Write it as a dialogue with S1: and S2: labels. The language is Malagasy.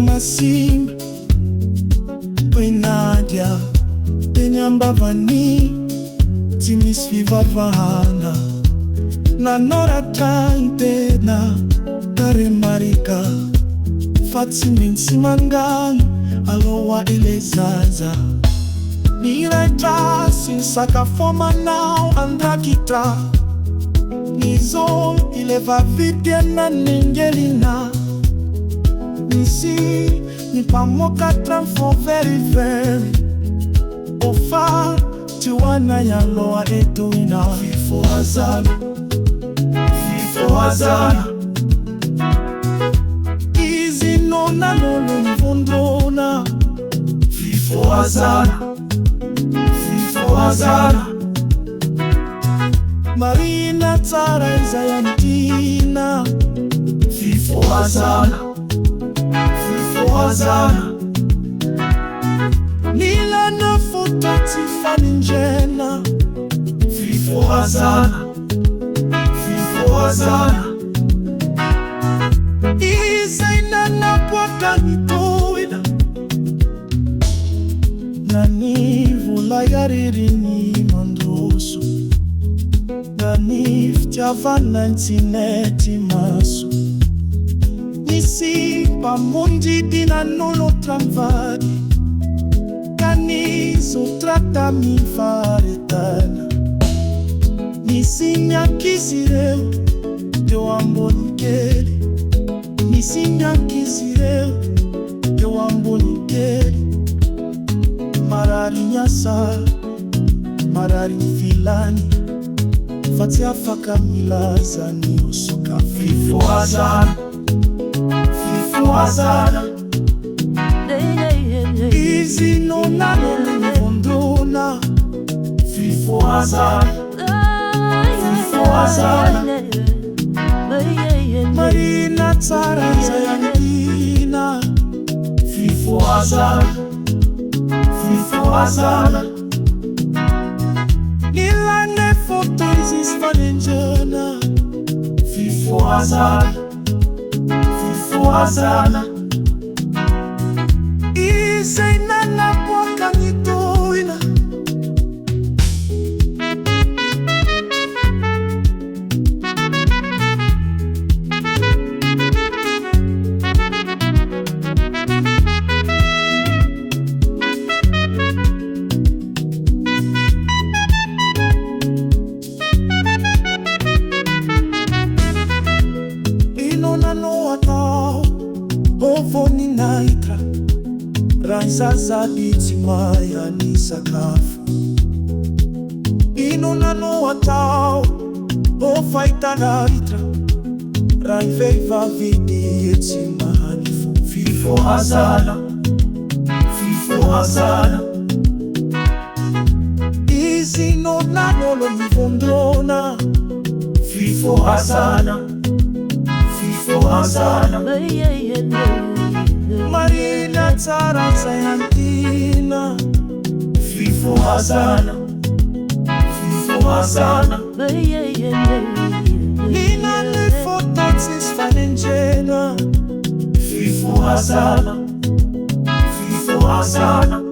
S1: masimba Nadia Tenyambavani Timis Fifohazana Nanora Tantena Taremarika Fatsimin Simangan Aloha Elezaza Niraita Sinsaka Foma now Andrakita Nizo Ileva Vidiana Ningelina Nisi Nipamoka Tramfo very very Ofa Tiwana Yaloa Etuina Fifohazana Fifohazana Easy no na lolo mvondona Fifohazana Fifohazana Marina Tara Zayantina Fifohazana Fifohazana Nila na foto Tiffany njena Fifohazana Fifohazana Izaina na pwaka nitoida Nani vula yariri ni mandoso Nani vtiavana ntineti maso Nisi pamundi dina nolo tramvadi Kanizo trata mi faretana Nisi nyakizireu Deu ambonikeli Nisi nyakizireu Deu ambonikeli Marari nyasa Marari mfilani Fatia faka milazani Usoka Fifohazana Fifohazana Easy no na lolo Fifohazana Fifohazana Marina Tara Zayantina Fifohazana Fifohazana Nila ne foto Isfalinjana Fifohazana Fifohazana Izaina na pwaka nitoina Inona no atao Ovoni naitra Raizaza bitimaya ni sakafu Inona no atao Ofaita naitra Raiveiva vidi etimani Fifohazana Fifohazana Easy no na lolo mvondona Fifohazana Fifohazana Marina Tara Zayantina Fifohazana Fifohazana Nina le foto Tiffany njena Fifohazana Fifohazana